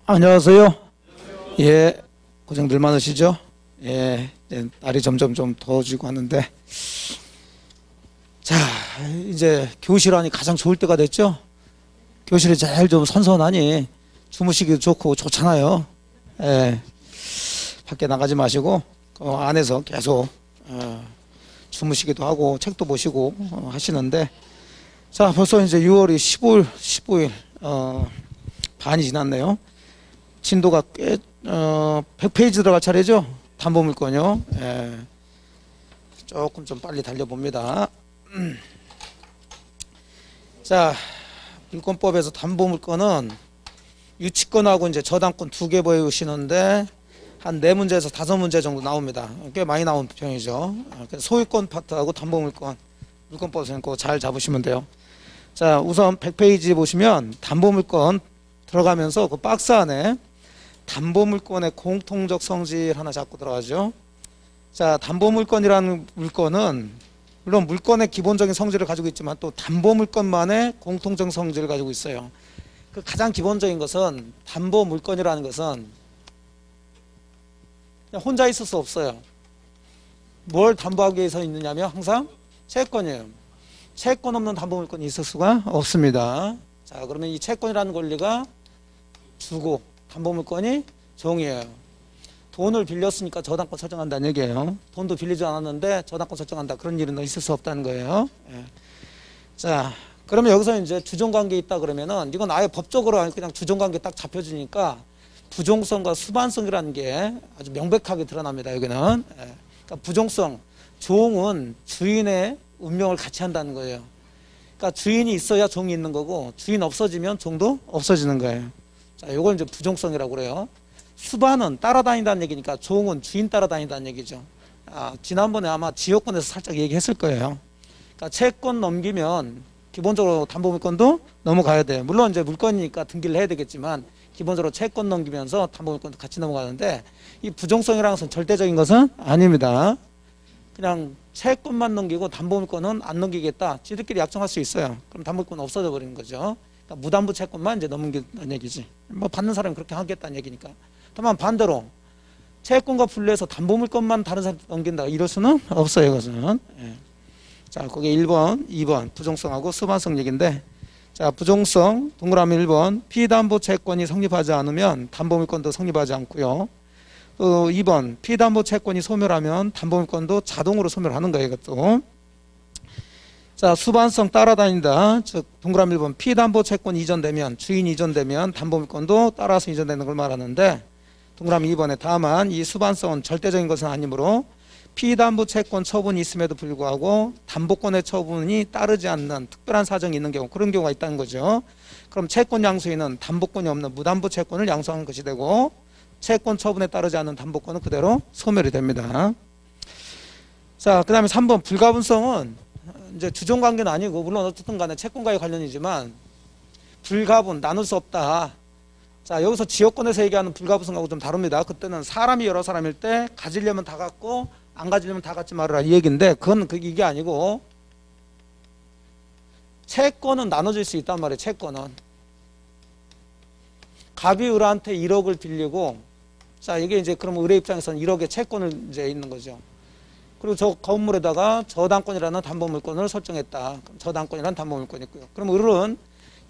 안녕하세요. 예, 고생들 많으시죠? 예, 이제 날이 점점 좀 더워지고 하는데, 자, 이제 교실안이 가장 좋을 때가 됐죠? 교실이 제일 좀 선선하니 주무시기도 좋고 좋잖아요. 예, 밖에 나가지 마시고, 안에서 계속, 주무시기도 하고, 책도 보시고 하시는데, 자, 벌써 이제 6월이 15일, 반이 지났네요. 진도가 꽤 100페이지 들어갈 차례죠. 담보물건요. 예, 조금 좀 빨리 달려봅니다. 자, 물권법에서 담보물건은 유치권하고 이제 저당권 두 개 보여주시는데 한 4문제에서 5문제 정도 나옵니다. 꽤 많이 나온 편이죠. 소유권 파트하고 담보물건 물권법에서 그거 잘 잡으시면 돼요. 자, 우선 100페이지 보시면 담보물건 들어가면서 그 박스 안에 담보물건의 공통적 성질 하나 잡고 들어가죠. 자, 담보물건이라는 물건은 물론 물건의 기본적인 성질을 가지고 있지만 또 담보물건만의 공통적 성질을 가지고 있어요. 그 가장 기본적인 것은 담보물건이라는 것은 그냥 혼자 있을 수 없어요. 뭘 담보하기 위해서 있느냐면 항상 채권이에요. 채권 없는 담보물건이 있을 수가 없습니다. 자, 그러면 이 채권이라는 권리가 주고 담보물건이 종이에요. 돈을 빌렸으니까 저당권 설정한다는 얘기예요. 돈도 빌리지 않았는데 저당권 설정한다. 그런 일은 있을 수 없다는 거예요. 예. 자, 그러면 여기서 이제 주종관계 있다 그러면은 이건 아예 법적으로 그냥 주종관계 딱 잡혀주니까 부종성과 수반성이라는 게 아주 명백하게 드러납니다. 여기는. 예. 그러니까 부종성, 종은 주인의 운명을 같이 한다는 거예요. 그러니까 주인이 있어야 종이 있는 거고 주인 없어지면 종도 없어지는 거예요. 자, 이걸 이제 부종성이라고 그래요. 수반은 따라다닌다는 얘기니까 종은 주인 따라다닌다는 얘기죠. 지난번에 아마 지역권에서 살짝 얘기했을 거예요. 그러니까 채권 넘기면 기본적으로 담보물건도 넘어가야 돼요. 물론 이제 물건이니까 등기를 해야 되겠지만 기본적으로 채권 넘기면서 담보물건도 같이 넘어가는데 이 부종성이라는 것은 절대적인 것은 아닙니다. 그냥 채권만 넘기고 담보물건은 안 넘기겠다. 지들끼리 약정할 수 있어요. 그럼 담보물건은 없어져 버리는 거죠. 그러니까 무담보 채권만 이제 넘긴다는 얘기지. 뭐 받는 사람이 그렇게 하겠다는 얘기니까. 다만 반대로 채권과 분리해서 담보물건만 다른 사람한테 넘긴다. 이럴 수는 없어요. 이것은. 예. 자, 거기 1번, 2번 부종성하고 수반성 얘기인데, 자, 부종성 동그라미 1번 피담보 채권이 성립하지 않으면 담보물건도 성립하지 않고요. 또 2번 피담보 채권이 소멸하면 담보물건도 자동으로 소멸하는 거예요. 이것도. 자, 수반성 따라다닌다. 즉 동그라미 1번 피담보 채권 이전되면 주인이 이전되면 담보물건도 따라서 이전되는 걸 말하는데, 동그라미 2번에 다만 이 수반성은 절대적인 것은 아니므로 피담보 채권 처분이 있음에도 불구하고 담보권의 처분이 따르지 않는 특별한 사정이 있는 경우, 그런 경우가 있다는 거죠. 그럼 채권 양수인은 담보권이 없는 무담보 채권을 양수하는 것이 되고 채권 처분에 따르지 않는 담보권은 그대로 소멸이 됩니다. 자, 그 다음에 3번 불가분성은 이제 주종관계는 아니고 물론 어쨌든 간에 채권과의 관련이지만 불가분, 나눌 수 없다. 자, 여기서 지역권에서 얘기하는 불가분성하고 좀 다릅니다. 그때는 사람이 여러 사람일 때 가지려면 다 갖고 안 가지려면 다 갖지 말아라 이 얘기인데, 그건 이게 아니고 채권은 나눠질 수 있단 말이에요. 채권은 갑이 을한테 1억을 빌리고, 자, 이게 이제 그럼 을의 입장에서는 1억의 채권을 이제 있는 거죠. 그리고 저 건물에다가 저당권이라는 담보물건을 설정했다. 저당권이라는 담보물건이 있고요. 그럼 을은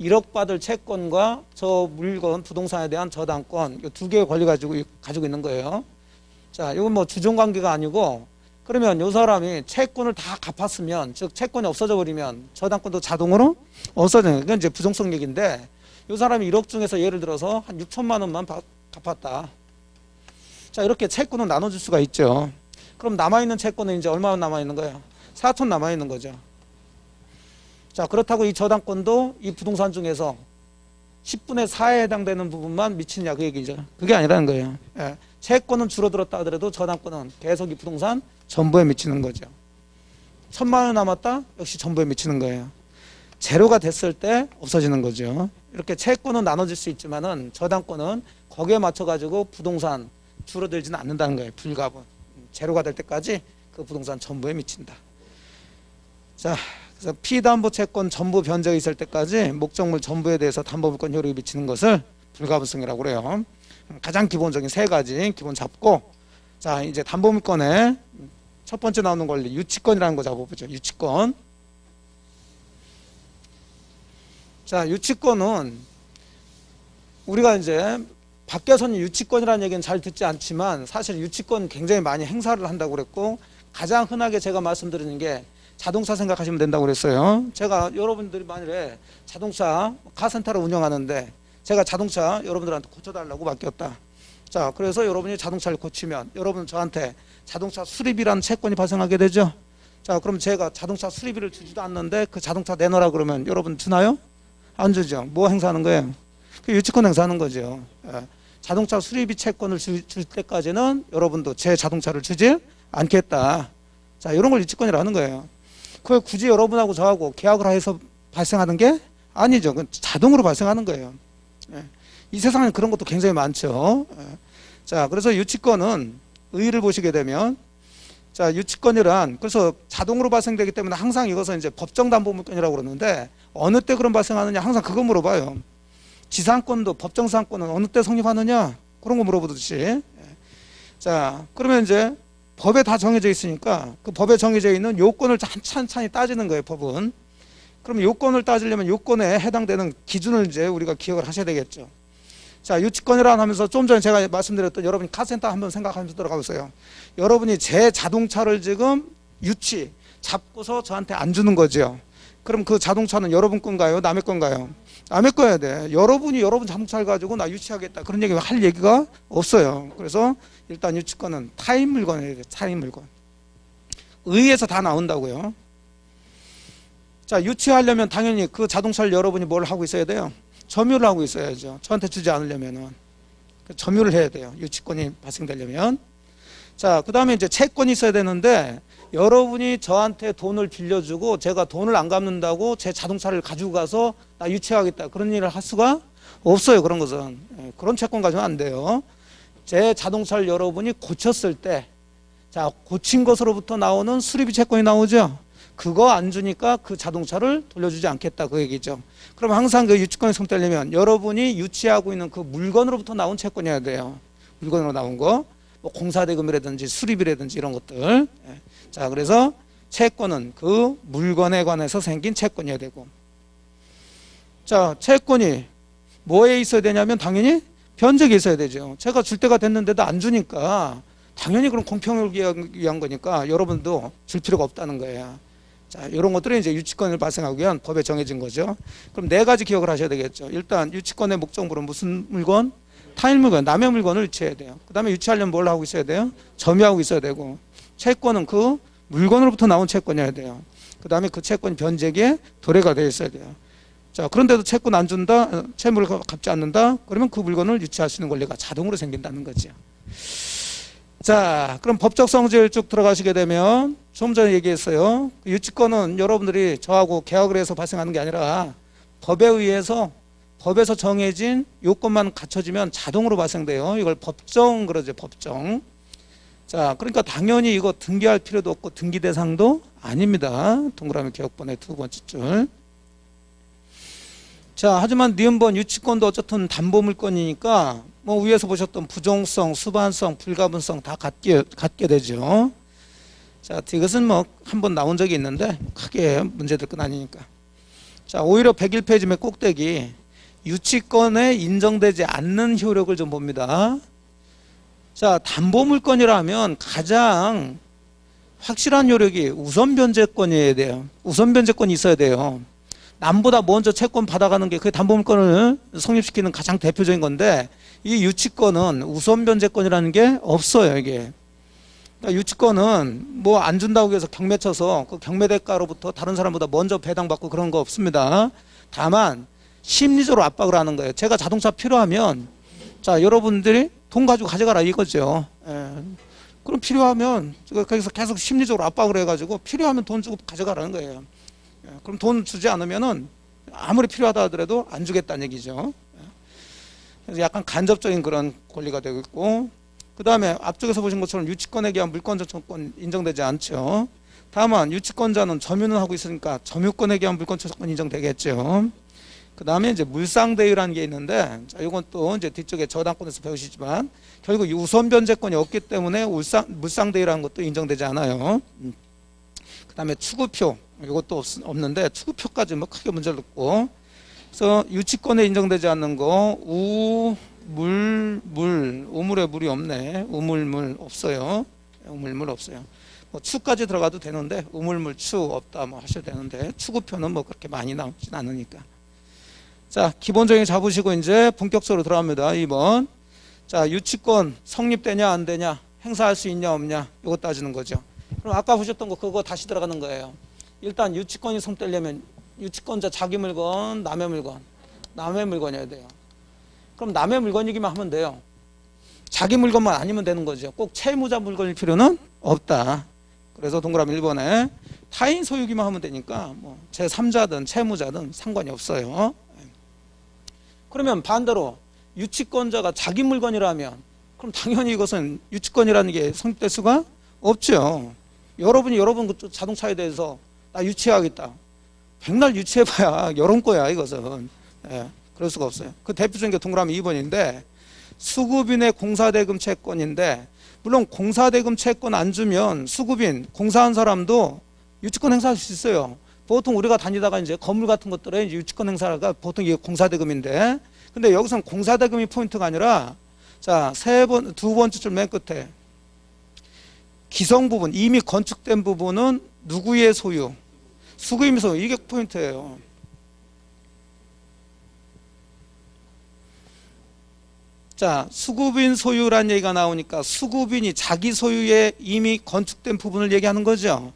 1억 받을 채권과 저 물건, 부동산에 대한 저당권, 이 두 개의 권리 가지고 있는 거예요. 자, 이건 뭐 주종관계가 아니고, 그러면 이 사람이 채권을 다 갚았으면, 즉 채권이 없어져 버리면 저당권도 자동으로 없어지는 거예요. 이건 이제 부종성 얘기인데, 이 사람이 1억 중에서 예를 들어서 한 6천만 원만 갚았다. 자, 이렇게 채권은 나눠줄 수가 있죠. 그럼 남아있는 채권은 이제 얼마나 남아있는 거예요? 4천 남아있는 거죠. 자, 그렇다고 이 저당권도 이 부동산 중에서 10분의 4에 해당되는 부분만 미치느냐 그 얘기죠. 그게 아니라는 거예요. 예. 채권은 줄어들었다 하더라도 저당권은 계속 이 부동산 전부에 미치는 거죠. 1,000만 원 남았다? 역시 전부에 미치는 거예요. 제로가 됐을 때 없어지는 거죠. 이렇게 채권은 나눠질 수 있지만은 저당권은 거기에 맞춰가지고 부동산 줄어들지는 않는다는 거예요. 불가분. 제로가 될 때까지 그 부동산 전부에 미친다. 자, 그래서 피담보 채권 전부 변제가 있을 때까지 목적물 전부에 대해서 담보물권 효력이 미치는 것을 불가분성이라고 그래요. 가장 기본적인 세 가지 기본 잡고, 자 이제 담보물권에 첫 번째 나오는 권리 유치권이라는 거 잡아보죠. 유치권. 자 유치권은 우리가 이제 밖에서는 유치권이라는 얘기는 잘 듣지 않지만 사실 유치권 굉장히 많이 행사를 한다고 그랬고, 가장 흔하게 제가 말씀드리는 게 자동차 생각하시면 된다고 그랬어요. 제가 여러분들이 만일에 자동차 카센터를 운영하는데 제가 자동차 여러분들한테 고쳐달라고 맡겼다. 자 그래서 여러분이 자동차를 고치면 여러분 저한테 자동차 수리비라는 채권이 발생하게 되죠. 자 그럼 제가 자동차 수리비를 주지도 않는데 그 자동차 내놔라 그러면 여러분 주나요? 안 주죠. 뭐 행사하는 거예요? 그 유치권 행사하는 거죠. 예. 자동차 수리비 채권을 줄 때까지는 여러분도 제 자동차를 주지 않겠다. 자 이런 걸 유치권이라는 거예요. 그걸 굳이 여러분하고 저하고 계약을 해서 발생하는 게 아니죠. 그건 자동으로 발생하는 거예요. 예. 이 세상에 그런 것도 굉장히 많죠. 예. 자 그래서 유치권은 의의를 보시게 되면, 자 유치권이란 그래서 자동으로 발생되기 때문에 항상 이것은 이제 법정담보물권이라고 그러는데, 어느 때 그런 발생하느냐 항상 그거 물어봐요. 지상권도 법정상권은 어느 때 성립하느냐 그런 거 물어보듯이. 예. 자 그러면 이제 법에 다 정해져 있으니까 그 법에 정해져 있는 요건을 찬찬히 따지는 거예요. 법은. 그럼 요건을 따지려면 요건에 해당되는 기준을 이제 우리가 기억을 하셔야 되겠죠. 자 유치권이라 하면서 좀 전에 제가 말씀드렸던 여러분이 카센터 한번 생각하면서 들어가 보세요. 여러분이 제 자동차를 지금 유치 잡고서 저한테 안 주는 거죠. 그럼 그 자동차는 여러분 건가요? 남의 건가요? 남의 거야 돼. 여러분이 여러분 자동차를 가지고 나 유치하겠다 그런 얘기 할 얘기가 없어요. 그래서 일단 유치권은 타인 물건이에요. 타인 물건. 의의에서 다 나온다고요. 자 유치하려면 당연히 그 자동차를 여러분이 뭘 하고 있어야 돼요? 점유를 하고 있어야죠. 저한테 주지 않으려면은 점유를 해야 돼요. 유치권이 발생되려면. 자 그 다음에 이제 채권이 있어야 되는데, 여러분이 저한테 돈을 빌려주고 제가 돈을 안 갚는다고 제 자동차를 가지고 가서 나 유치하겠다 그런 일을 할 수가 없어요. 그런 것은. 그런 채권 가지면 안 돼요. 제 자동차를 여러분이 고쳤을 때, 자 고친 것으로부터 나오는 수리비 채권이 나오죠. 그거 안 주니까 그 자동차를 돌려주지 않겠다 그 얘기죠. 그럼 항상 그 유치권이 성립되려면 여러분이 유치하고 있는 그 물건으로부터 나온 채권이어야 돼요. 물건으로 나온 거, 뭐 공사대금이라든지 수리비라든지 이런 것들. 자 그래서 채권은 그 물건에 관해서 생긴 채권이어야 되고, 자 채권이 뭐에 있어야 되냐면 당연히 변제에 있어야 되죠. 제가 줄 때가 됐는데도 안 주니까 당연히 그럼 공평을 위한 거니까 여러분도 줄 필요가 없다는 거예요. 자 이런 것들은 이제 유치권을 발생하기 위한 법에 정해진 거죠. 그럼 네 가지 기억을 하셔야 되겠죠. 일단 유치권의 목적물은 무슨 물건? 타인 물건, 남의 물건을 유치해야 돼요. 그 다음에 유치하려면 뭘 하고 있어야 돼요? 점유하고 있어야 되고, 채권은 그 물건으로부터 나온 채권이어야 돼요. 그 다음에 그 채권이 변제기에 도래가 되어 있어야 돼요. 자 그런데도 채권 안 준다, 채무를 갚지 않는다, 그러면 그 물건을 유치할 수 있는 권리가 자동으로 생긴다는 거죠. 자 그럼 법적 성질 쭉 들어가시게 되면, 좀 전에 얘기했어요. 유치권은 여러분들이 저하고 계약을 해서 발생하는 게 아니라 법에 의해서 법에서 정해진 요건만 갖춰지면 자동으로 발생돼요. 이걸 법정 그러죠. 법정. 자 그러니까 당연히 이거 등기할 필요도 없고 등기 대상도 아닙니다. 동그라미 기억번의 두 번째 줄. 자 하지만 니은번 유치권도 어쨌든 담보물권이니까 뭐 위에서 보셨던 부종성, 수반성, 불가분성 다 갖게 되죠. 자 이것은 뭐 한번 나온 적이 있는데 크게 문제될 건 아니니까. 자 오히려 101페이지 맨 꼭대기 유치권에 인정되지 않는 효력을 좀 봅니다. 자 담보물권이라면 가장 확실한 효력이 우선변제권이어야 돼요. 우선변제권이 있어야 돼요. 남보다 먼저 채권 받아가는 게 그 담보물권을 성립시키는 가장 대표적인 건데, 이 유치권은 우선변제권이라는 게 없어요. 이게 그러니까 유치권은 뭐 안 준다고 해서 경매 쳐서 그 경매 대가로부터 다른 사람보다 먼저 배당받고 그런 거 없습니다. 다만 심리적으로 압박을 하는 거예요. 제가 자동차 필요하면 자 여러분들이 돈 가지고 가져가라 이거죠. 그럼 필요하면 거기서 계속 심리적으로 압박을 해가지고 필요하면 돈 주고 가져가라는 거예요. 그럼 돈 주지 않으면은 아무리 필요하다 하더라도 안 주겠다는 얘기죠. 그래서 약간 간접적인 그런 권리가 되고 있고, 그 다음에 앞쪽에서 보신 것처럼 유치권에 대한 물권저촉권 인정되지 않죠. 다만 유치권자는 점유는 하고 있으니까 점유권에 대한 물권저촉권 인정되겠죠. 그 다음에 이제 물상대유라는 게 있는데, 자, 이건 또 이제 뒤쪽에 저당권에서 배우시지만, 결국 우선 변제권이 없기 때문에 물상대유라는 것도 인정되지 않아요. 그 다음에 추구표, 이것도 없는데, 추구표까지 뭐 크게 문제를 없고, 그래서 유치권에 인정되지 않는 거, 우물에 물이 없네. 우물물 없어요. 우물물 없어요. 뭐 추까지 들어가도 되는데, 우물물 추 없다 뭐 하셔도 되는데, 추구표는 뭐 그렇게 많이 나오진 않으니까. 자, 기본적인 잡으시고 이제 본격적으로 들어갑니다. 2번. 자, 유치권 성립되냐 안 되냐, 행사할 수 있냐 없냐, 이거 따지는 거죠. 그럼 아까 보셨던 거 그거 다시 들어가는 거예요. 일단 유치권이 성립되려면 유치권자 자기 물건, 남의 물건이어야 돼요. 그럼 남의 물건이기만 하면 돼요. 자기 물건만 아니면 되는 거죠. 꼭 채무자 물건일 필요는 없다. 그래서 동그라미 1번에 타인 소유기만 하면 되니까 뭐 제3자든 채무자든 상관이 없어요. 그러면 반대로 유치권자가 자기 물건이라면 그럼 당연히 이것은 유치권이라는 게 성립될 수가 없죠. 여러분 자동차에 대해서 나 유치하겠다. 백날 유치해봐야 여러분 거야 이것은. 예, 그럴 수가 없어요. 그 대표적인 게 동그라미 2번인데 수급인의 공사대금 채권인데 물론 공사대금 채권 안 주면 수급인 공사한 사람도 유치권 행사할 수 있어요. 보통 우리가 다니다가 이제 건물 같은 것들에 이제 유치권 행사가 보통 이게 공사대금인데, 근데 여기서는 공사대금이 포인트가 아니라, 자, 두 번째 줄 맨 끝에 기성 부분, 이미 건축된 부분은 누구의 소유? 수급인 소유. 이게 포인트예요. 자, 수급인 소유란 얘기가 나오니까 수급인이 자기 소유의 이미 건축된 부분을 얘기하는 거죠.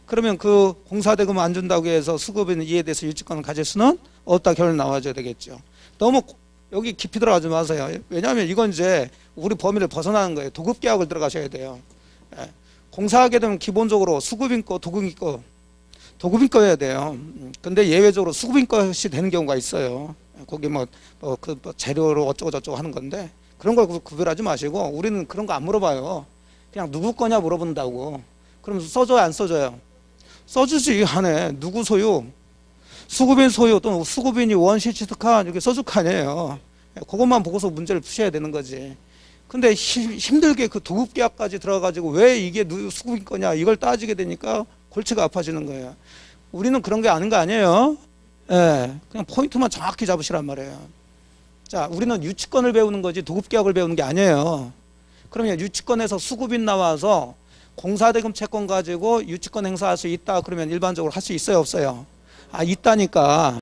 그러면 그 공사대금 안 준다고 해서 수급인은 이에 대해서 유치권을 가질 수는 없다. 결론 나와줘야 되겠죠. 너무 여기 깊이 들어가지 마세요. 왜냐하면 이건 이제 우리 범위를 벗어나는 거예요. 도급계약을 들어가셔야 돼요. 예. 공사하게 되면 기본적으로 수급인 거, 도급인 거여야 돼요. 근데 예외적으로 수급인 것이 되는 경우가 있어요. 거기 재료로 어쩌고저쩌고 하는 건데 그런 걸 구별하지 마시고 우리는 그런 거 안 물어봐요. 그냥 누구 거냐 물어본다고. 그럼 써줘요 안 써줘요? 써주지. 안에 누구 소유, 수급인 소유 또는 수급인이 원시 취득한 이렇게 써줄 거 아니에요. 그것만 보고서 문제를 푸셔야 되는 거지. 근데 힘들게 그 도급계약까지 들어가가지고 왜 이게 수급인 거냐 이걸 따지게 되니까 골치가 아파지는 거예요. 우리는 그런 게 아닌 거 아니에요. 예, 그냥 포인트만 정확히 잡으시란 말이에요. 자, 우리는 유치권을 배우는 거지 도급계약을 배우는 게 아니에요. 그러면 유치권에서 수급인 나와서 공사대금 채권 가지고 유치권 행사할 수 있다 그러면 일반적으로 할 수 있어요 없어요? 아, 있다니까.